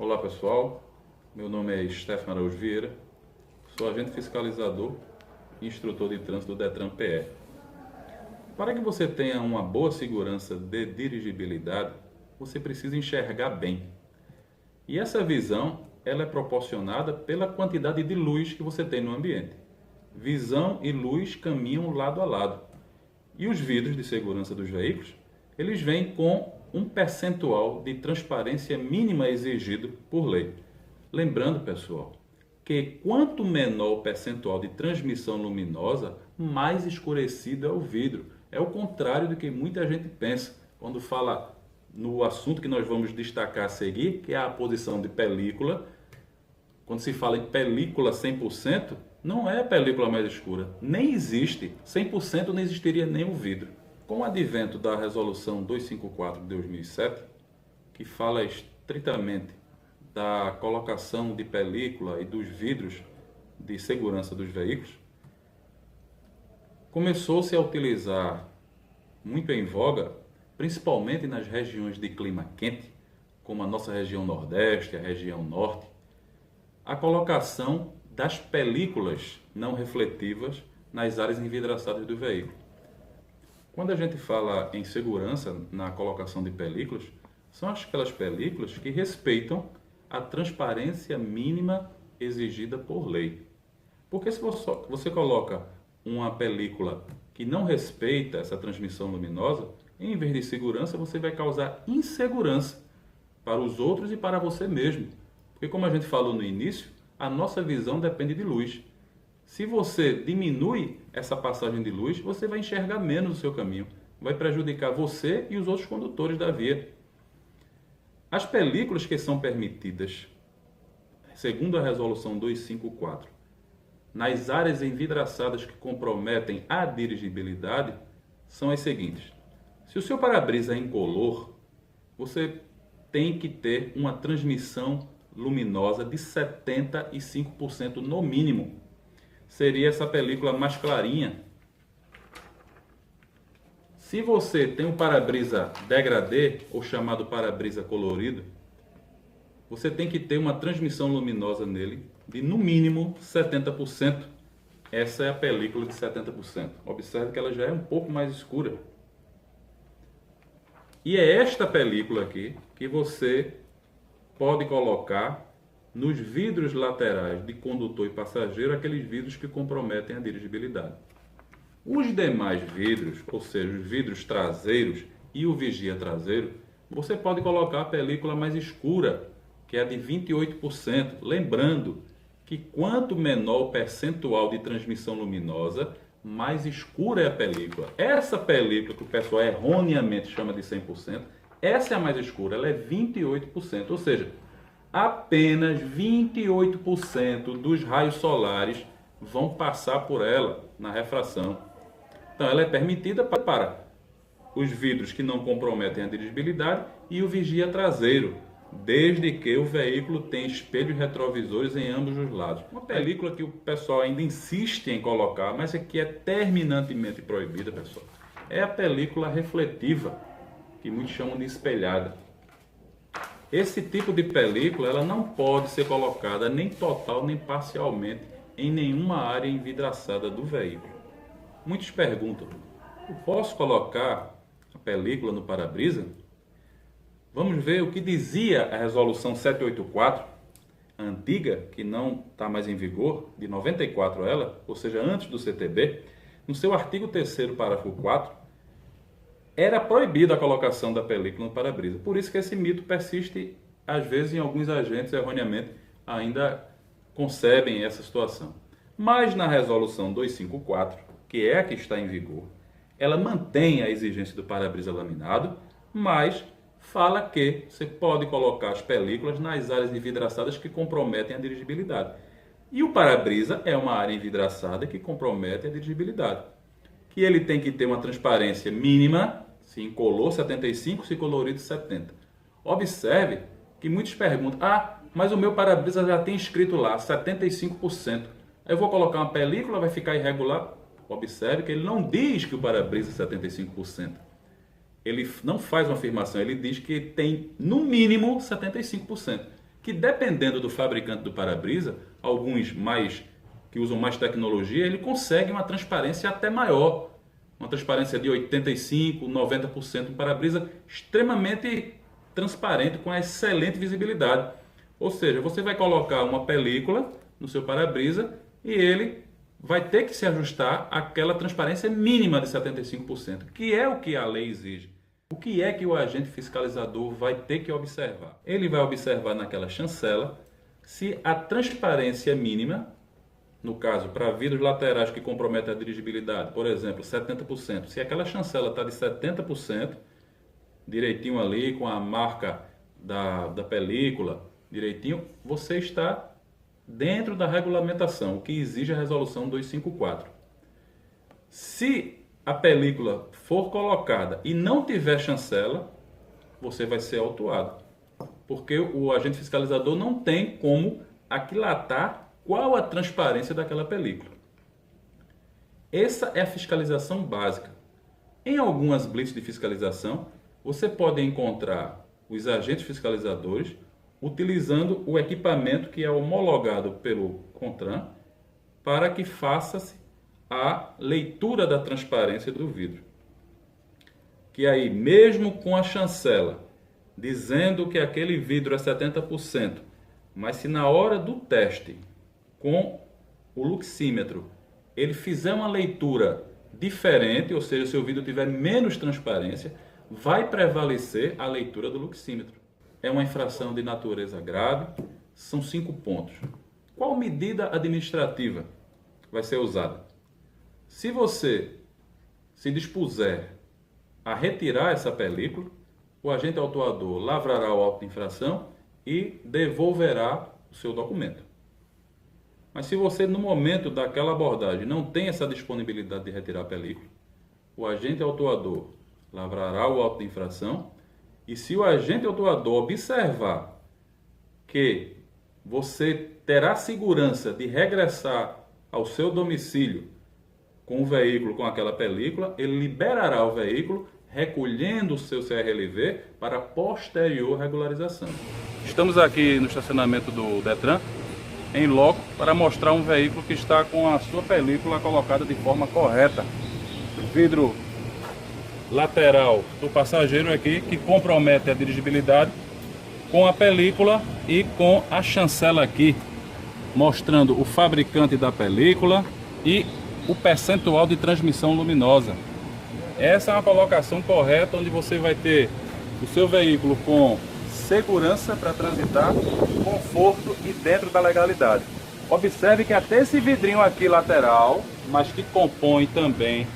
Olá pessoal, meu nome é Stefano Araújo Vieira, sou agente fiscalizador e instrutor de trânsito do Detran PE. Para que você tenha uma boa segurança de dirigibilidade, você precisa enxergar bem. E essa visão ela é proporcionada pela quantidade de luz que você tem no ambiente. Visão e luz caminham lado a lado. E os vidros de segurança dos veículos, eles vêm com um percentual de transparência mínima exigido por lei. Lembrando, pessoal, que quanto menor o percentual de transmissão luminosa, mais escurecido é o vidro. É o contrário do que muita gente pensa quando fala no assunto que nós vamos destacar a seguir, que é a posição de película. Quando se fala em película 100%, não é a película mais escura. Nem existe. 100% não existiria nem o vidro. Com o advento da Resolução 254 de 2007, que fala estritamente da colocação de película e dos vidros de segurança dos veículos, começou-se a utilizar muito em voga, principalmente nas regiões de clima quente, como a nossa região Nordeste, a região Norte, a colocação das películas não refletivas nas áreas envidraçadas do veículo. Quando a gente fala em segurança na colocação de películas, são aquelas películas que respeitam a transparência mínima exigida por lei. Porque se você coloca uma película que não respeita essa transmissão luminosa, em vez de segurança, você vai causar insegurança para os outros e para você mesmo. Porque como a gente falou no início, a nossa visão depende de luz. Se você diminui essa passagem de luz, você vai enxergar menos o seu caminho. Vai prejudicar você e os outros condutores da via. As películas que são permitidas, segundo a Resolução 254, nas áreas envidraçadas que comprometem a dirigibilidade, são as seguintes. Se o seu para-brisa é incolor, você tem que ter uma transmissão luminosa de 75% no mínimo. Seria essa película mais clarinha. Se você tem um para-brisa degradê, ou chamado para-brisa colorido, você tem que ter uma transmissão luminosa nele de no mínimo 70%. Essa é a película de 70%. Observe que ela já é um pouco mais escura. E é esta película aqui que você pode colocar nos vidros laterais de condutor e passageiro, aqueles vidros que comprometem a dirigibilidade. Os demais vidros, ou seja, os vidros traseiros e o vigia traseiro, você pode colocar a película mais escura, que é a de 28%. Lembrando que quanto menor o percentual de transmissão luminosa, mais escura é a película. Essa película que o pessoal erroneamente chama de 100%, essa é a mais escura, ela é 28%, ou seja, apenas 28% dos raios solares vão passar por ela na refração. Então ela é permitida para os vidros que não comprometem a dirigibilidade e o vigia traseiro, desde que o veículo tenha espelhos retrovisores em ambos os lados. Uma película que o pessoal ainda insiste em colocar, mas que é terminantemente proibida, pessoal, é a película refletiva, que muitos chamam de espelhada. Esse tipo de película ela não pode ser colocada nem total nem parcialmente em nenhuma área envidraçada do veículo. Muitos perguntam, eu posso colocar a película no para-brisa? Vamos ver o que dizia a Resolução 784, a antiga, que não está mais em vigor, de 94 ela, ou seja, antes do CTB, no seu artigo 3º, parágrafo 4, era proibida a colocação da película no para-brisa. Por isso que esse mito persiste, às vezes, em alguns agentes, erroneamente, ainda concebem essa situação. Mas na Resolução 254, que é a que está em vigor, ela mantém a exigência do para-brisa laminado, mas fala que você pode colocar as películas nas áreas envidraçadas que comprometem a dirigibilidade. E o para-brisa é uma área envidraçada que compromete a dirigibilidade. Que ele tem que ter uma transparência mínima, se incolor 75, se colorido 70. Observe que muitos perguntam, mas o meu para-brisa já tem escrito lá 75%. Eu vou colocar uma película, vai ficar irregular? Observe que ele não diz que o para-brisa é 75%. Ele não faz uma afirmação, ele diz que tem no mínimo 75%. que dependendo do fabricante do para-brisa, alguns mais que usam mais tecnologia, ele consegue uma transparência até maior. Uma transparência de 85%, 90%, um para-brisa extremamente transparente, com excelente visibilidade. Ou seja, você vai colocar uma película no seu para-brisa e ele vai ter que se ajustar àquela transparência mínima de 75%, que é o que a lei exige. O que é que o agente fiscalizador vai ter que observar? Ele vai observar naquela chancela se a transparência mínima, no caso, para vidros laterais que comprometem a dirigibilidade, por exemplo, 70%, se aquela chancela está de 70%, direitinho ali, com a marca da película, direitinho, você está dentro da regulamentação, o que exige a resolução 254. Se a película for colocada e não tiver chancela, você vai ser autuado, porque o agente fiscalizador não tem como aquilatar qual a transparência daquela película. Essa é a fiscalização básica. Em algumas blitz de fiscalização, você pode encontrar os agentes fiscalizadores utilizando o equipamento que é homologado pelo CONTRAN para que faça-se a leitura da transparência do vidro. Que aí, mesmo com a chancela, dizendo que aquele vidro é 70%, mas se na hora do teste, com o luxímetro, ele fizer uma leitura diferente, ou seja, se o vidro tiver menos transparência, vai prevalecer a leitura do luxímetro. É uma infração de natureza grave, são 5 pontos. Qual medida administrativa vai ser usada? Se você se dispuser a retirar essa película, o agente autuador lavrará o auto de infração e devolverá o seu documento. Mas se você, no momento daquela abordagem, não tem essa disponibilidade de retirar a película, o agente autuador lavrará o auto de infração e se o agente autuador observar que você terá segurança de regressar ao seu domicílio com o veículo com aquela película, ele liberará o veículo recolhendo o seu CRLV para posterior regularização. Estamos aqui no estacionamento do Detran, em loco, para mostrar um veículo que está com a sua película colocada de forma correta. O vidro lateral do passageiro aqui, que compromete a dirigibilidade, com a película e com a chancela aqui, mostrando o fabricante da película e o percentual de transmissão luminosa. Essa é uma colocação correta, onde você vai ter o seu veículo com segurança para transitar, conforto e dentro da legalidade. Observe que até esse vidrinho aqui lateral, mas que compõe também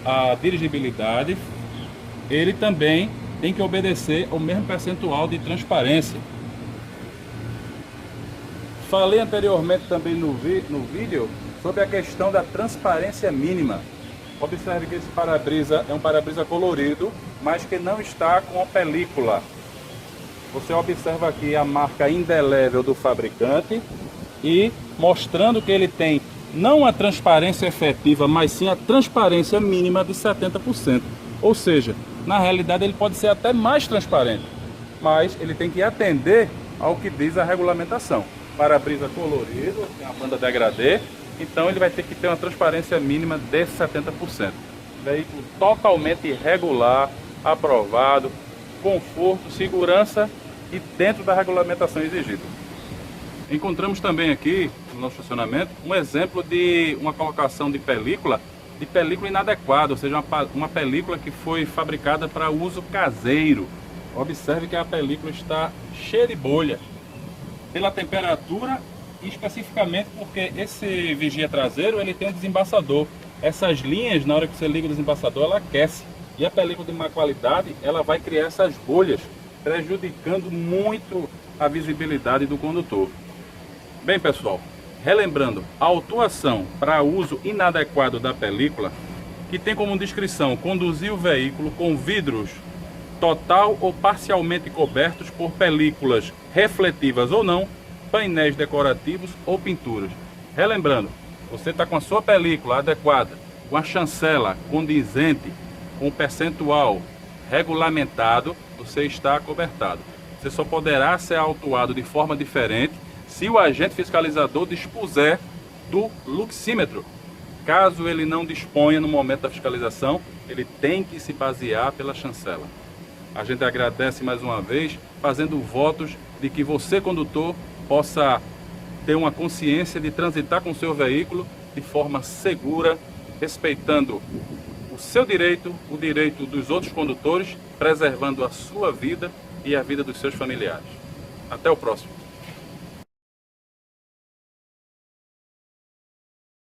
a dirigibilidade, ele também tem que obedecer ao mesmo percentual de transparência. Falei anteriormente também no vídeo sobre a questão da transparência mínima. Observe que esse para-brisa é um para-brisa colorido, mas que não está com a película. Você observa aqui a marca indelével do fabricante e mostrando que ele tem não a transparência efetiva, mas sim a transparência mínima de 70%. Ou seja, na realidade ele pode ser até mais transparente, mas ele tem que atender ao que diz a regulamentação. Para-brisa colorido, tem a banda degradê, então ele vai ter que ter uma transparência mínima de 70%. Veículo totalmente regular, aprovado, conforto, segurança e dentro da regulamentação exigida. Encontramos também aqui no nosso estacionamento um exemplo de uma colocação de película inadequada, ou seja, uma película que foi fabricada para uso caseiro. Observe que a película está cheia de bolha pela temperatura e especificamente porque esse vigia traseiro ele tem um desembaçador. Essas linhas, na hora que você liga o desembaçador, ela aquece. E a película de má qualidade, ela vai criar essas bolhas, prejudicando muito a visibilidade do condutor. Bem, pessoal, relembrando, a autuação para uso inadequado da película, que tem como descrição conduzir o veículo com vidros total ou parcialmente cobertos por películas refletivas ou não, painéis decorativos ou pinturas. Relembrando, você está com a sua película adequada, com a chancela condizente, com o percentual regulamentado, você está acobertado. Você só poderá ser autuado de forma diferente se o agente fiscalizador dispuser do luxímetro. Caso ele não disponha no momento da fiscalização, ele tem que se basear pela chancela. A gente agradece mais uma vez, fazendo votos de que você, condutor, possa ter uma consciência de transitar com o seu veículo de forma segura, respeitando o seu direito, o direito dos outros condutores, preservando a sua vida e a vida dos seus familiares. Até o próximo.